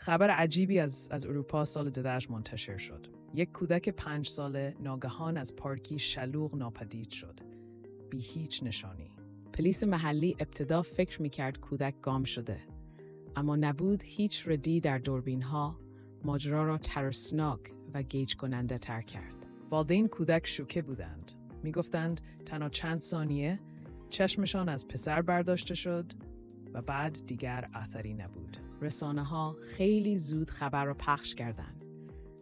خبر عجیبی از اروپا سال 2018 منتشر شد. یک کودک 5 ساله ناگهان از پارکی شلوغ ناپدید شد. بی هیچ نشانی. پلیس محلی ابتدا فکر می‌کرد کودک گم شده. اما نبود هیچ ردی در دوربین‌ها ماجرا را ترسناک و گیج کننده تر کرد. والدین کودک شوکه بودند. میگفتند تنها چند ثانیه چشمشان از پسر برداشته شد و بعد دیگر اثری نبود. رسانه‌ها خیلی زود خبر را پخش کردند.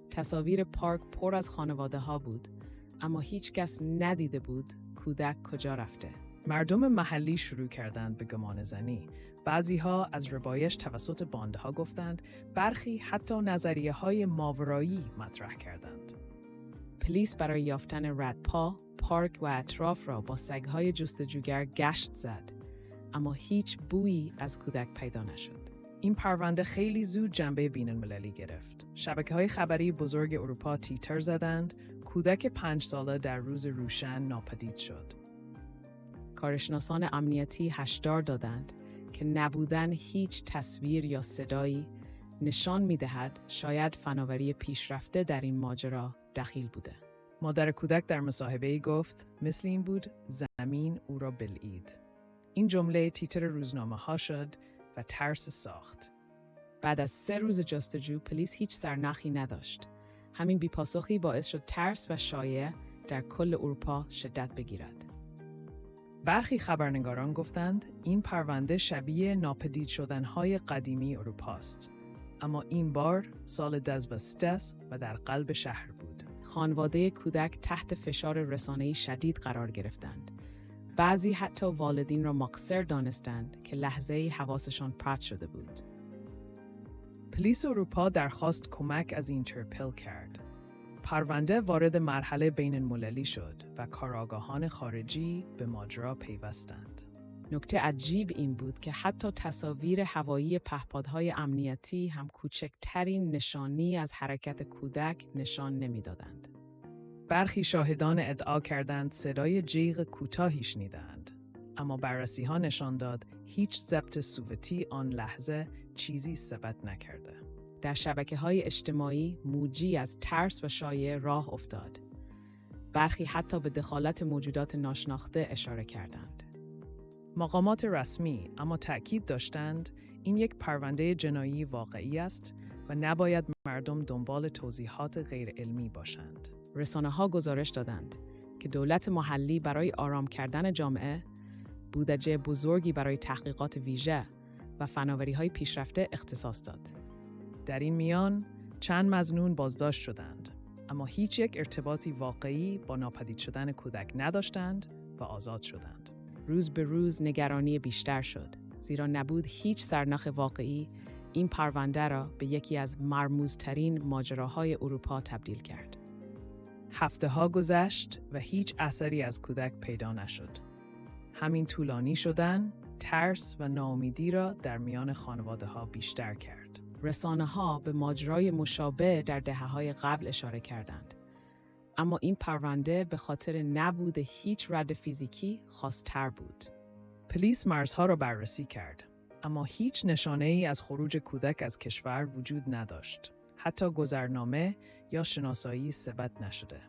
تصاویر پارک پر از خانواده‌ها بود، اما هیچ کس ندیده بود کودک کجا رفته. مردم محلی شروع کردند به گمان زنی. بعضی‌ها از روایش توسط بانده‌ها گفتند، برخی حتی نظریه‌های ماورایی مطرح کردند. پلیس برای یافتن ردپا، پارک و اطراف را با سگ‌های جستجوگر گشت زد، اما هیچ بویی از کودک پیدا نشد. این پرونده خیلی زود جنبه بین‌المللی گرفت. شبکه‌های خبری بزرگ اروپا تیتر زدند، کودک 5 ساله در روز روشن ناپدید شد. کارشناسان امنیتی هشدار دادند که نبودن هیچ تصویر یا صدایی نشان می‌دهد شاید فناوری پیشرفته در این ماجرا دخیل بوده. مادر کودک در مصاحبه‌ای گفت مثل این بود زمین او را بلعید. این جمله تیتر روزنامه‌ها شد و ترس ساخت. بعد از 3 روز جستجو پلیس هیچ سرنخی نداشت. همین بی‌پاسخی باعث شد ترس و شایعه در کل اروپا شدت بگیرد. برخی خبرنگاران گفتند این پرونده شبیه ناپدید شدن‌های قدیمی اروپاست. اما این بار سال 2018 و در قلب شهر بود. خانواده کودک تحت فشار رسانه‌ای شدید قرار گرفتند. بعضی حتی والدین را مقصر دانستند که لحظه‌ای حواسشان پرت شده بود. پلیس اروپا درخواست کمک از اینترپل کرد. پرونده وارد مرحله بین‌المللی شد و کارآگاهان خارجی به ماجرا پیوستند. نکته عجیب این بود که حتی تصاویر هوایی پهپادهای امنیتی هم کوچکترین نشانی از حرکت کودک نشان نمیدادند. برخی شاهدان ادعا کردند صدای جیغ کوتاهی شنیدند، اما بررسی‌ها نشان داد هیچ ضبط صوتی آن لحظه چیزی ثبت نکرده. در شبکه‌های اجتماعی موجی از ترس و شایعه راه افتاد. برخی حتی به دخالت موجودات ناشناخته اشاره کردند. مقامات رسمی اما تأکید داشتند این یک پرونده جنایی واقعی است و نباید مردم دنبال توضیحات غیر علمی باشند. رسانه‌ها گزارش دادند که دولت محلی برای آرام کردن جامعه بودجه بزرگی برای تحقیقات ویژه و فناوری‌های پیشرفته اختصاص داد. در این میان چند مظنون بازداشت شدند، اما هیچ یک ارتباطی واقعی با ناپدید شدن کودک نداشتند و آزاد شدند. روز به روز نگرانی بیشتر شد، زیرا نبود هیچ سرنخ واقعی این پرونده را به یکی از مرموزترین ماجراهای اروپا تبدیل کرد. هفته‌ها گذشت و هیچ اثری از کودک پیدا نشد. همین طولانی شدن، ترس و ناامیدی را در میان خانواده‌ها بیشتر کرد. رسانه‌ها به ماجرای مشابه در دهه‌های قبل اشاره کردند. اما این پرونده به خاطر نبود هیچ رد فیزیکی خاص‌تر بود. پلیس مرزها را بررسی کرد، اما هیچ نشانه‌ای از خروج کودک از کشور وجود نداشت. حتی گذرنامه یا شناسایی ثبت نشده.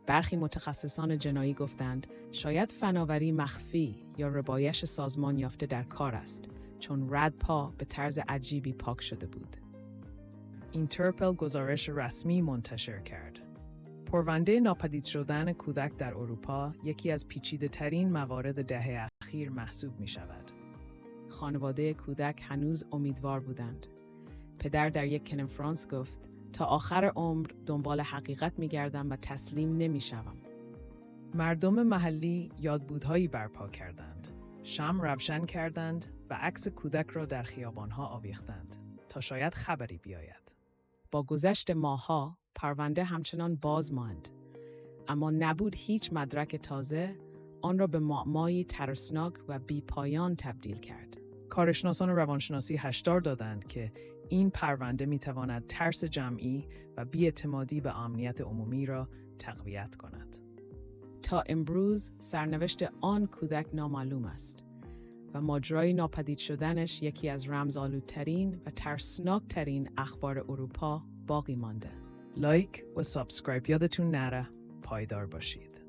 برخی متخصصان جنایی گفتند شاید فناوری مخفی یا ربایش سازمان یافته در کار است، چون ردپا به طرز عجیبی پاک شده بود. اینترپل گزارش رسمی منتشر کرد. پرونده ناپدید شدن کودک در اروپا یکی از پیچیده‌ترین موارد دهه اخیر محسوب می شود. خانواده کودک هنوز امیدوار بودند. پدر در یک کنفرانس گفت تا آخر عمر دنبال حقیقت می گردم و تسلیم نمی شوم. مردم محلی یادبودهایی برپا کردند. شمع روشن کردند و عکس کودک را در خیابانها آویختند تا شاید خبری بیاید. با گذشت ماه‌ها پرونده همچنان باز ماند، اما نبود هیچ مدرک تازه آن را به معمایی ترسناک و بی‌پایان تبدیل کرد. کارشناسان روانشناسی هشدار دادند که این پرونده می‌تواند ترس جمعی و بی‌اعتمادی به امنیت عمومی را تقویت کند. تا امروز سرنوشت آن کودک نامعلوم است. و ماجرای ناپدید شدنش یکی از رمزآلودترین و ترسناکترین اخبار اروپا باقی مانده. لایک و سابسکرایب یادتون نره. پایدار باشید.